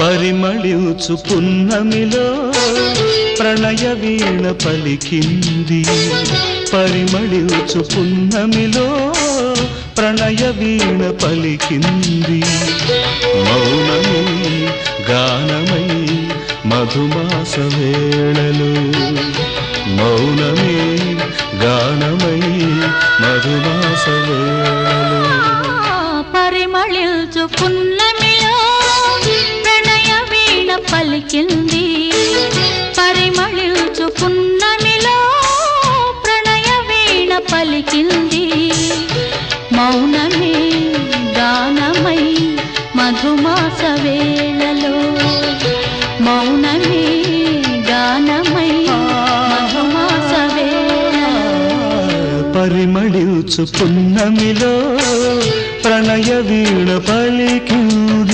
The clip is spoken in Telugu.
పరిమళించు పున్నమిలో ప్రణయ వీణ పలికింది పరిమళించు పున్నమిలో ప్రణయ వీణ పలికింది మౌనమే గానమై మధుమాస వేళలో మౌనమే గానమై మధుమాస వేళలో పరిమళించు పున్నమిలో ప్రణయ వీణ పలికింది పరిమళించు పున్నమిలో ప్రణయ వీణ పలికింది మౌనమే గానమై మధుమాస వేళలో మౌనమే గానమై మధుమాస వేళలో పరిమళించు పున్నమిలో ప్రణయ వీణ పలికింది